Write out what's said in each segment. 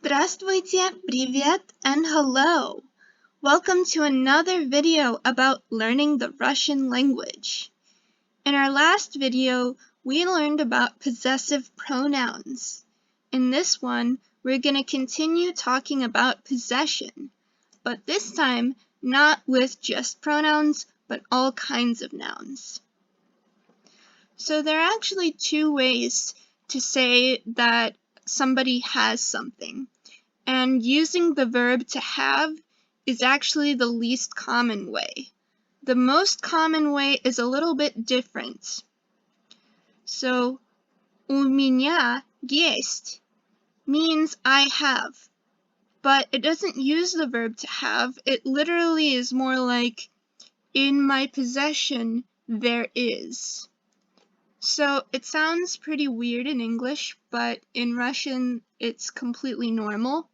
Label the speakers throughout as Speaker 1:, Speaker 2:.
Speaker 1: Здравствуйте, привет, and hello. Welcome to another video about learning the Russian language. In our last video, we learned about possessive pronouns. In this one, we're going to continue talking about possession, but this time not with just pronouns, but all kinds of nouns. So there are actually two ways to say that somebody has something, and using the verb to have is actually the least common way. The most common way is a little bit different. So, у меня есть means I have, but it doesn't use the verb to have. It literally is more like, in my possession there is. So it sounds pretty weird in English, but in Russian it's completely normal.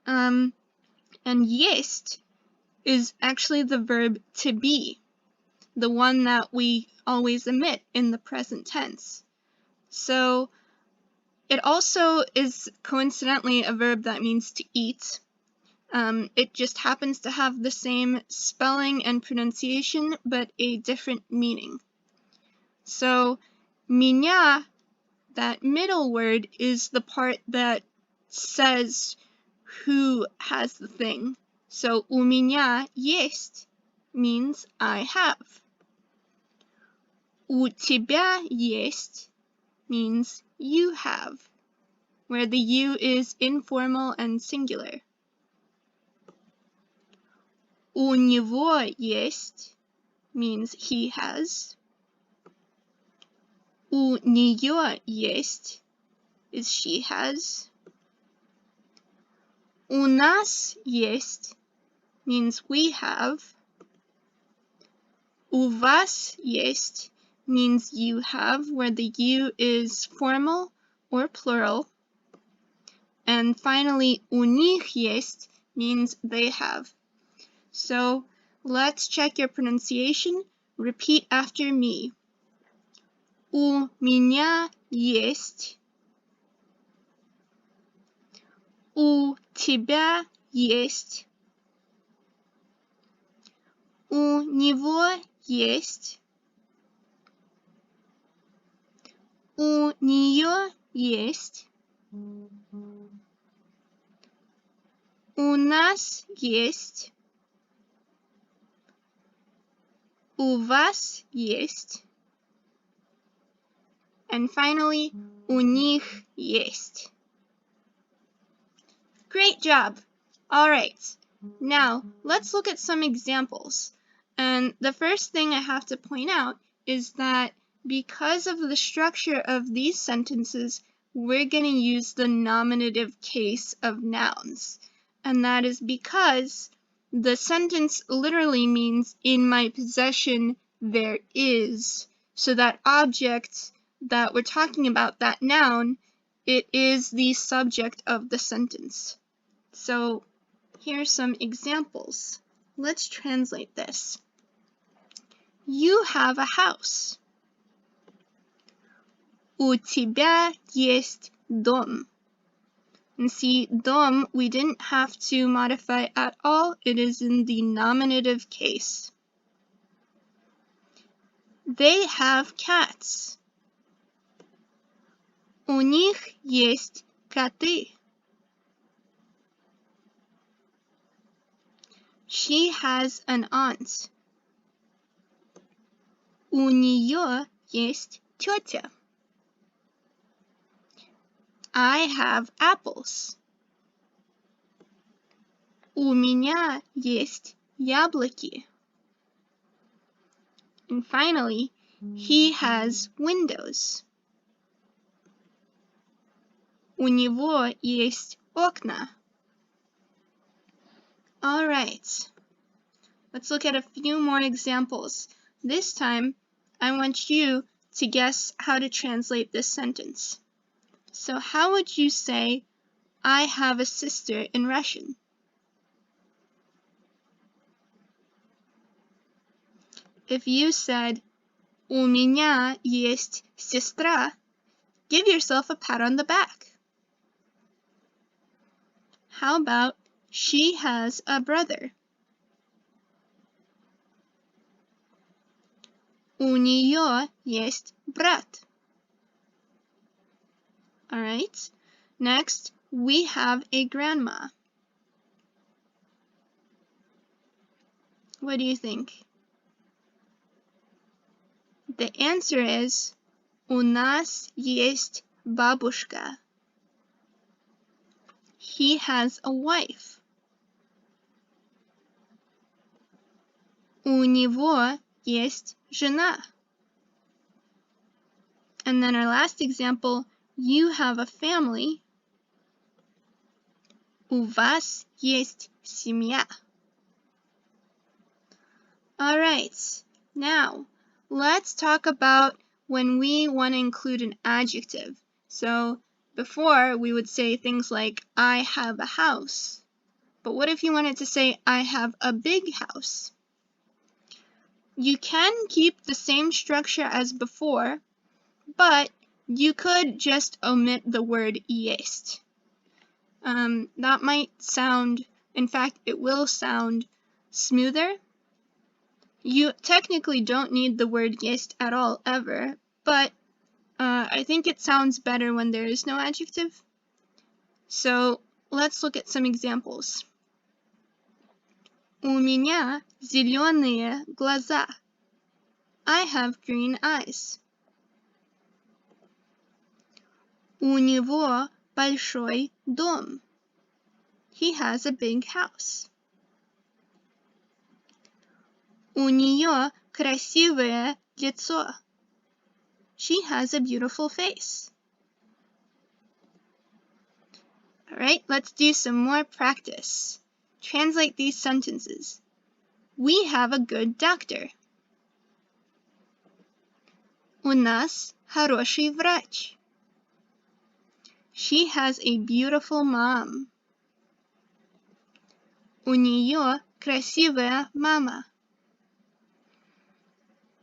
Speaker 1: And есть is actually the verb to be, the one that we always omit in the present tense. So it also is coincidentally a verb that means to eat. It just happens to have the same spelling and pronunciation, but a different meaning. So, меня, that middle word, is the part that says who has the thing. So, у меня есть means I have. У тебя есть means you have, where the you is informal and singular. У него есть means he has. У нее есть is she has. У нас есть means we have. У вас есть means you have, where the you is formal or plural. And finally, у них есть means they have. So let's check your pronunciation. Repeat after me. У меня есть. У тебя есть. У него есть. У нее есть. У нас есть. У вас есть. And finally, у них есть. Great job! Alright, now let's look at some examples. And the first thing I have to point out is that because of the structure of these sentences, we're going to use the nominative case of nouns. And that is because the sentence literally means, in my possession there is. So that object that we're talking about, that noun, it is the subject of the sentence. So here's some examples. Let's translate this. You have a house. У тебя есть дом. And see, дом we didn't have to modify at all. It is in the nominative case. They have cats. У них есть коты. She has an aunt. У нее есть тетя. I have apples. У меня есть яблоки. And finally, he has windows. У него есть окна. Alright, let's look at a few more examples. This time, I want you to guess how to translate this sentence. So how would you say, I have a sister in Russian? If you said, у меня есть сестра, give yourself a pat on the back. How about she has a brother? У нее есть брат. Alright, next we have a grandma. What do you think? The answer is У нас есть бабушка. He has a wife. У него есть жена. And then our last example, you have a family. У вас есть семья. Alright, now let's talk about when we want to include an adjective. So before we would say things like I have a house. But what if you wanted to say I have a big house? You can keep the same structure as before, but you could just omit the word jest. That might sound, in fact, it will sound smoother. You technically don't need the word jest at all ever, but I think it sounds better when there is no adjective. So let's look at some examples. У меня зеленые глаза. I have green eyes. У него большой дом. He has a big house. У нее красивое лицо. She has a beautiful face. Alright, let's do some more practice. Translate these sentences. We have a good doctor. У нас хороший врач. She has a beautiful mom. У нее красивая мама.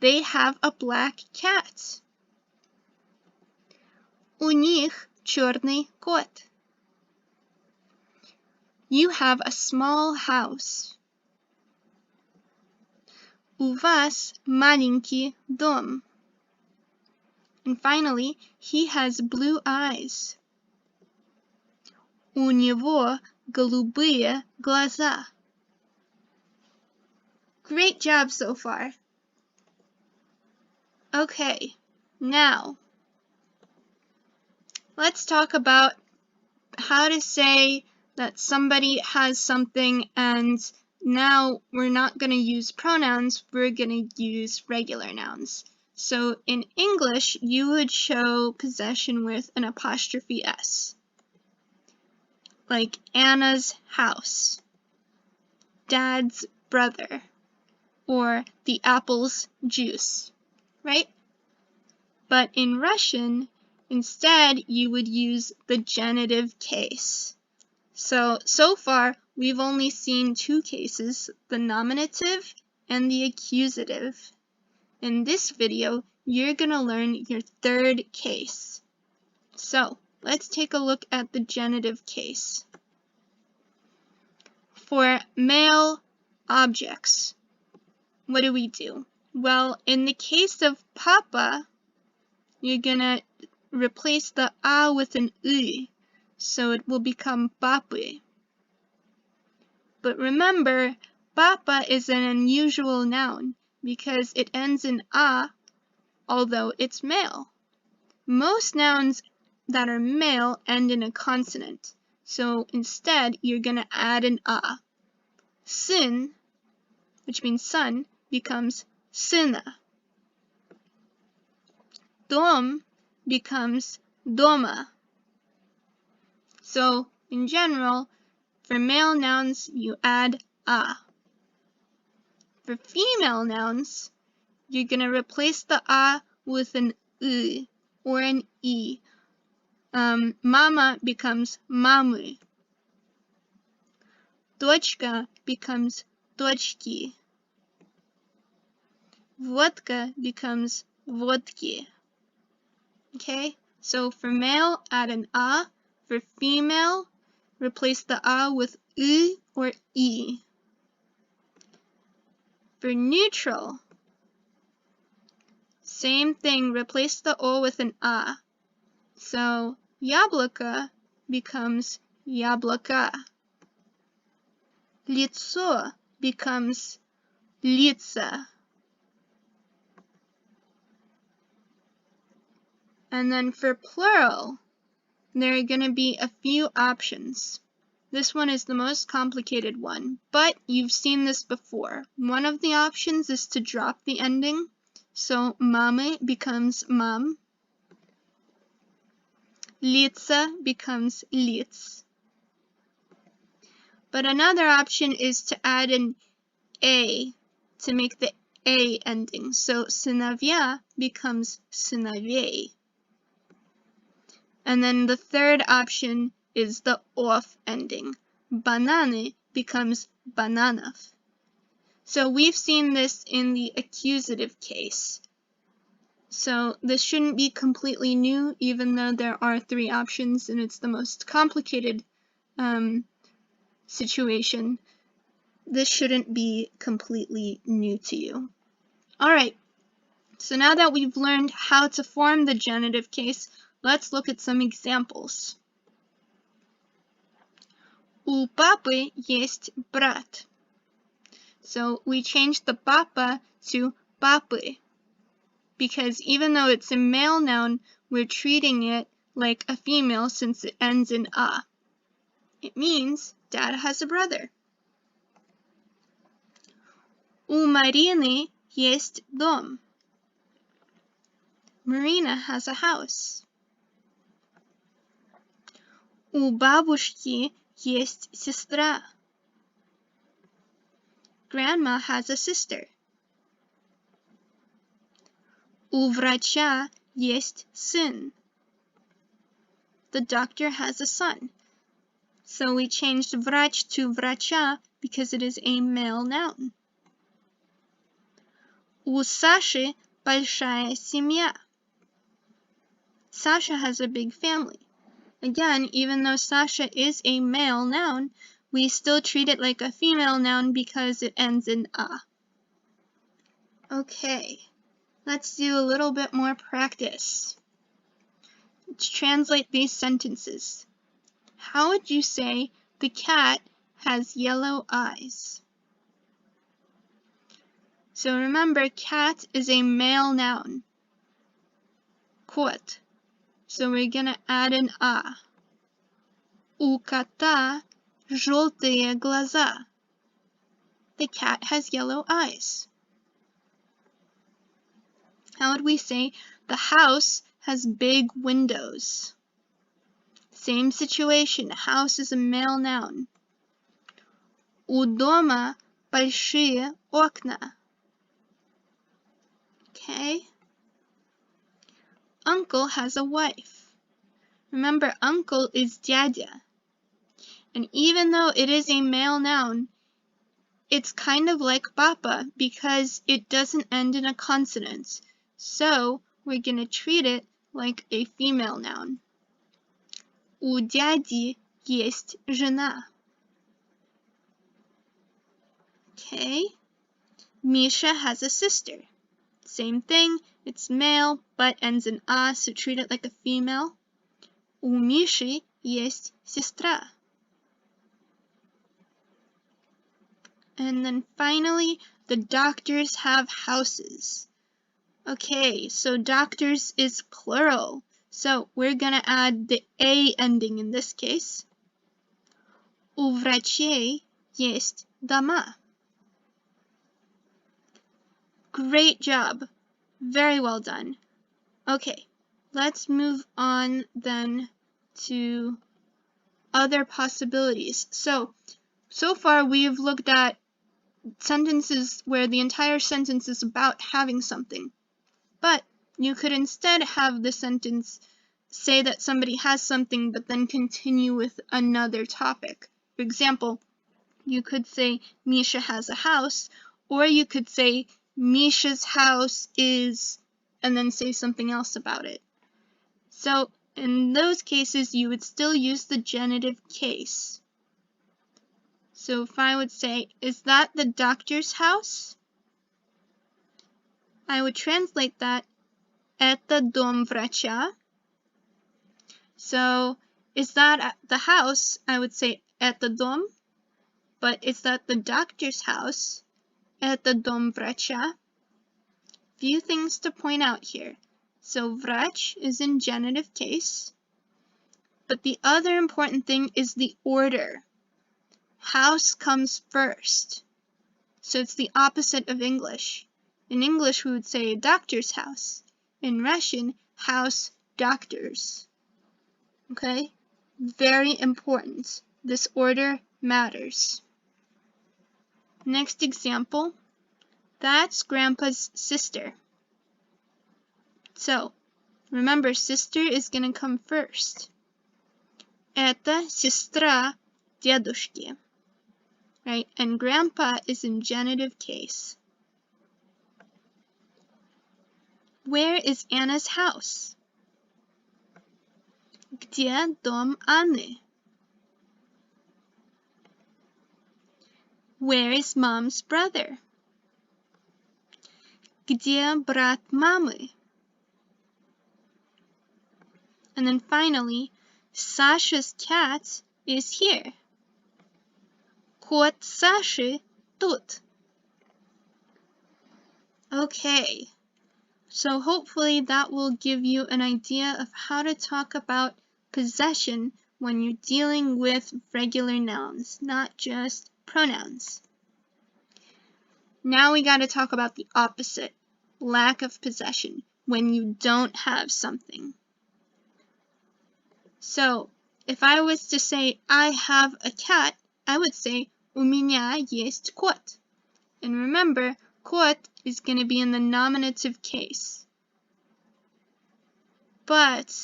Speaker 1: They have a black cat. У них черный кот. You have a small house. У вас маленький дом. And finally, he has blue eyes. У него голубые глаза. Great job so far. Okay, now let's talk about how to say that somebody has something, and now we're not going to use pronouns, we're going to use regular nouns. So in English, you would show possession with an apostrophe S. Like Anna's house, Dad's brother, or the apple's juice, right? But in Russian, instead you would use the genitive case. So far, we've only seen two cases, the nominative and the accusative. In this video, you're going to learn your third case. So, let's take a look at the genitive case. For male objects, what do? Well, in the case of Papa, you're going to replace the A with an U, so it will become papu. But remember, Papa is an unusual noun because it ends in A, although it's male. Most nouns that are male end in a consonant, so instead you're going to add an A. Syn, which means son, becomes syna. Dom becomes doma. So, in general, for male nouns, you add A. For female nouns, you're going to replace the A with an U or an E. Mama becomes mamu. Дочка becomes дочки. Vodka becomes vodki. Okay, so for male, add an A. For female, replace the A with U or E. For neutral, same thing, replace the O with an A. So яблоко becomes яблока. Лицо becomes лица. And then for plural, there are going to be a few options. This one is the most complicated one, but you've seen this before. One of the options is to drop the ending, so мамы becomes мам. Лица becomes лиц. But another option is to add an A to make the A ending, so сыновья becomes сыновей. And then the third option is the off ending. Бананы becomes бананов. So we've seen this in the accusative case. So this shouldn't be completely new, even though there are 3 options and it's the most complicated situation. This shouldn't be completely new to you. Alright, so now that we've learned how to form the genitive case, let's look at some examples. У папы есть брат. So we changed the papa to папы, because even though it's a male noun, we're treating it like a female since it ends in a. It means dad has a brother. У Марины есть дом. Marina has a house. У бабушки есть сестра. Grandma has a sister. У врача есть сын. The doctor has a son. So we changed врач to врача because it is a male noun. У Саши большая семья. Sasha has a big family. Again, even though Sasha is a male noun, we still treat it like a female noun because it ends in a. Okay, let's do a little bit more practice. Let's translate these sentences. How would you say the cat has yellow eyes? So remember, cat is a male noun. Кот. So we're gonna add an a. У кота желтые глаза. The cat has yellow eyes. How would we say the house has big windows? Same situation, house is a male noun. У дома большие окна. Okay. Uncle has a wife. Remember, uncle is дядя. And even though it is a male noun, it's kind of like papa because it doesn't end in a consonant. So we're going to treat it like a female noun. У дяди есть жена. Okay. Misha has a sister. Same thing, it's male, but ends in a, so treat it like a female. У Миши есть сестра. And then finally, the doctors have houses. Okay, so doctors is plural. So we're gonna add the A ending in this case. У врачей есть дома. Great job. Very well done. Okay, let's move on then to other possibilities. So far we've looked at sentences where the entire sentence is about having something. But you could instead have the sentence say that somebody has something but then continue with another topic. For example, you could say Misha has a house, or you could say Misha's house is, and then say something else about it. So in those cases, you would still use the genitive case. So if I would say, is that the doctor's house? I would translate that, это дом врача. So, is that the house? I would say, это дом. But is that the doctor's house? Это дом врача. Few things to point out here. So, врач is in genitive case. But the other important thing is the order. House comes first. So it's the opposite of English. In English, we would say doctor's house. In Russian, house doctors. Okay? Very important. This order matters. Next example. That's Grandpa's sister. So, remember, sister is going to come first. Это сестра дедушки. Right? And Grandpa is in genitive case. Where is Anna's house? Где дом Анны? Where is Mom's brother? Где брат мамы? And then finally, Sasha's cat is here. Кот Саши тут. Okay, so hopefully that will give you an idea of how to talk about possession when you're dealing with regular nouns, not just pronouns. Now we got to talk about the opposite, lack of possession, when you don't have something. So, if I was to say, I have a cat, I would say, у меня есть кот. And remember, кот is going to be in the nominative case. But,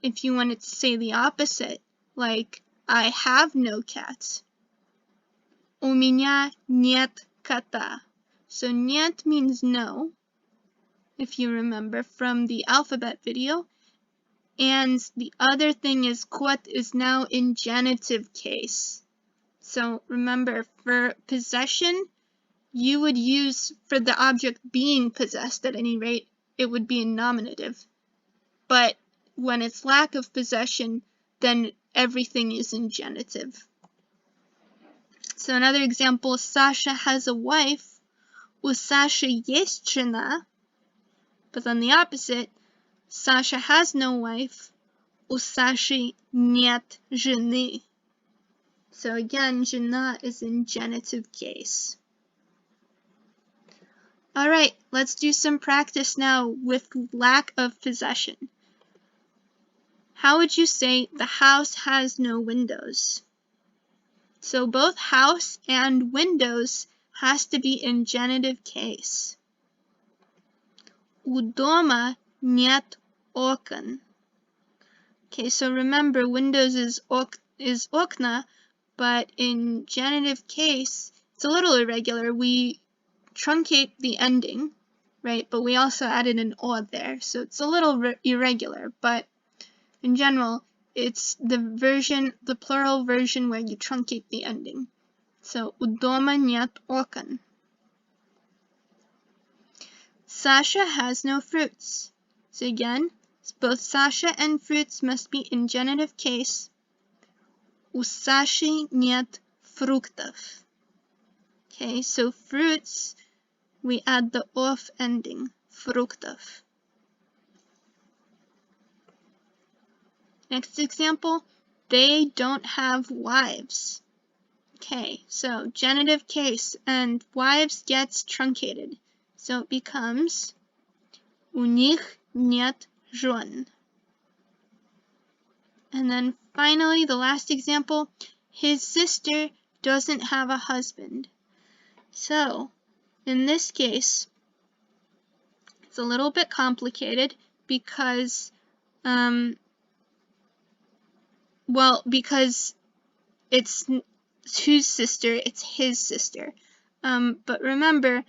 Speaker 1: if you wanted to say the opposite, like, I have no cat, у меня нет кота. So, нет means no, if you remember from the alphabet video. And the other thing is kot is now in genitive case. So remember, for possession, you would use, for the object being possessed at any rate, it would be in nominative. But when it's lack of possession, then everything is in genitive. So another example, Sasha has a wife. У Саши есть жена. But then the opposite, Sasha has no wife. У Саши нет жены. So again, жена is in genitive case. Alright, let's do some practice now with lack of possession. How would you say the house has no windows? So both house and windows has to be in genitive case. У дома нет окон. Okay, so remember, windows is окна, but in genitive case, it's a little irregular. We truncate the ending, right? But we also added an o there, so it's a little irregular. But in general, it's the plural version where you truncate the ending. So, у дома нет окон. Sasha has no fruits. So again, both Sasha and fruits must be in genitive case. У Саши нет фруктов. Okay, so fruits, we add the off ending, фруктов. Next example, they don't have wives. Okay, so genitive case, and wives gets truncated. So it becomes у них нет жен. And then finally, the last example, his sister doesn't have a husband. So, in this case, it's a little bit complicated because, because it's whose sister, it's his sister. But remember,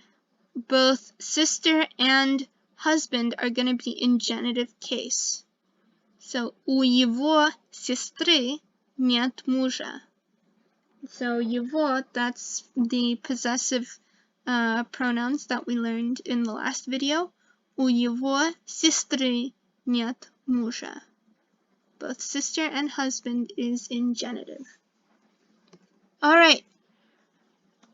Speaker 1: both sister and husband are going to be in genitive case. So, у его сестры нет мужа. So, его, that's the possessive pronouns that we learned in the last video. У его сестры нет мужа. Both sister and husband is in genitive. Alright,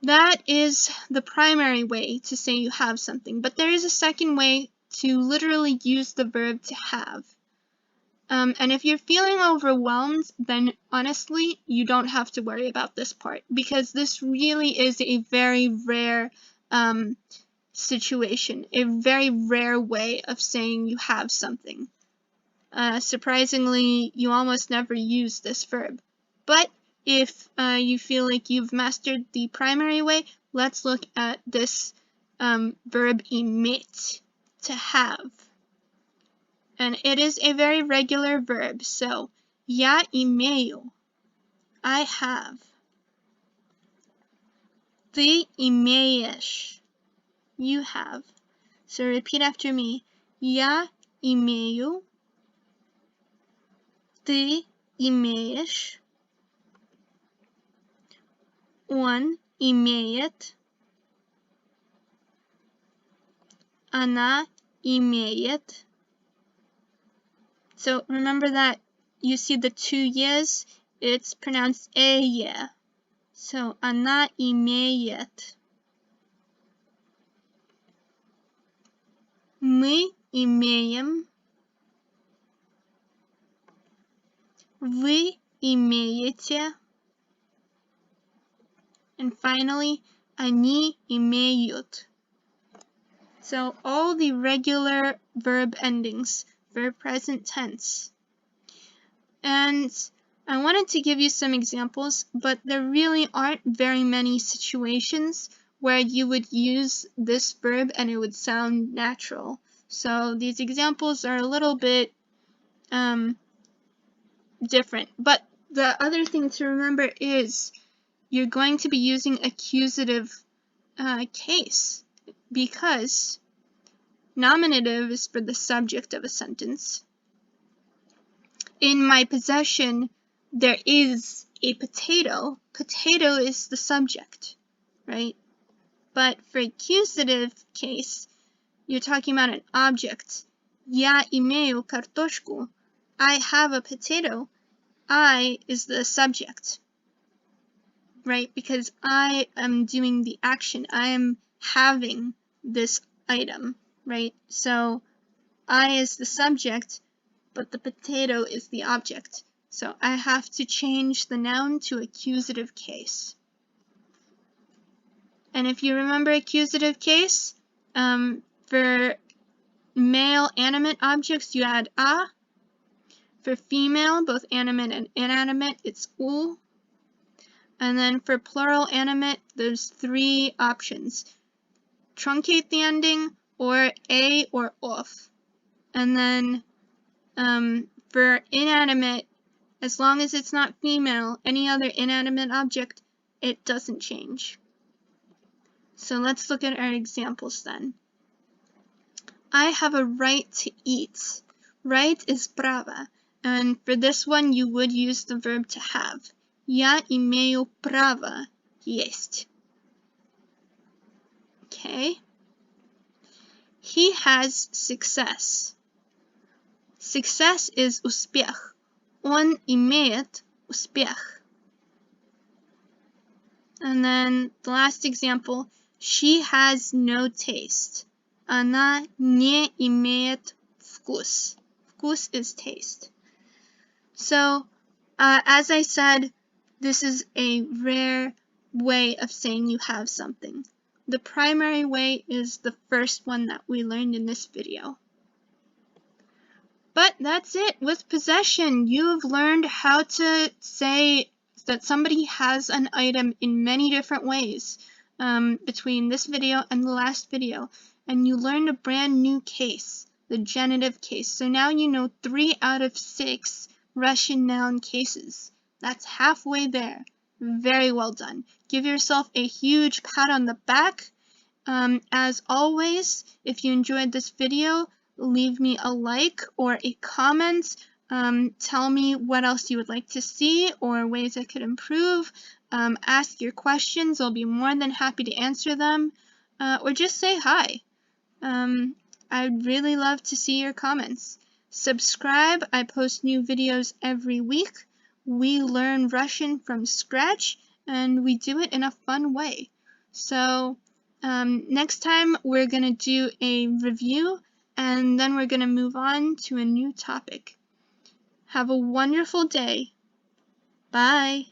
Speaker 1: that is the primary way to say you have something, but there is a second way to literally use the verb to have. And if you're feeling overwhelmed, then honestly, you don't have to worry about this part, because this really is a very rare situation, a very rare way of saying you have something. Surprisingly, you almost never use this verb. But if you feel like you've mastered the primary way, let's look at this verb ИМЕТь, to have. And it is a very regular verb, so я имею, I have. Ты имеешь, you have. So repeat after me. Я имею, ты имеешь, он имеет, она имеет. So remember that you see the two ye's, it's pronounced yeah. So она имеет. Мы имеем. Вы имеете. And finally, они имеют. So all the regular verb endings, verb present tense. And I wanted to give you some examples, but there really aren't very many situations where you would use this verb and it would sound natural. So these examples are a little bit different. But the other thing to remember is you're going to be using accusative case, because nominative is for the subject of a sentence. In my possession, there is a potato. Potato is the subject, right? But for accusative case, you're talking about an object. Я имею картошку. I have a potato. I is the subject, right? Because I am doing the action. I am having this item, right? So I is the subject, but the potato is the object. So I have to change the noun to accusative case. And if you remember accusative case, for male animate objects, you add a. For female, both animate and inanimate, it's u. And then for plural animate, there's three options. Truncate the ending, or a or off. And then for inanimate, as long as it's not female, any other inanimate object, it doesn't change. So let's look at our examples then. I have a right to eat. Right is право. And for this one, you would use the verb to have. Я имею право есть. Okay. He has success. Success is успех. Он имеет успех. And then the last example, she has no taste. Она не имеет вкус. Вкус is taste. So, as I said, this is a rare way of saying you have something. The primary way is the first one that we learned in this video. But that's it with possession. You've learned how to say that somebody has an item in many different ways between this video and the last video. And you learned a brand new case, the genitive case. So now you know 3 out of 6 Russian noun cases. That's halfway there. Very well done. Give yourself a huge pat on the back. As always, if you enjoyed this video, leave me a like or a comment. Tell me what else you would like to see or ways I could improve. Ask your questions. I'll be more than happy to answer them. Or just say hi. I'd really love to see your comments. Subscribe. I post new videos every week. We learn Russian from scratch, and we do it in a fun way. So next time we're going to do a review, and then we're going to move on to a new topic. Have a wonderful day. Bye.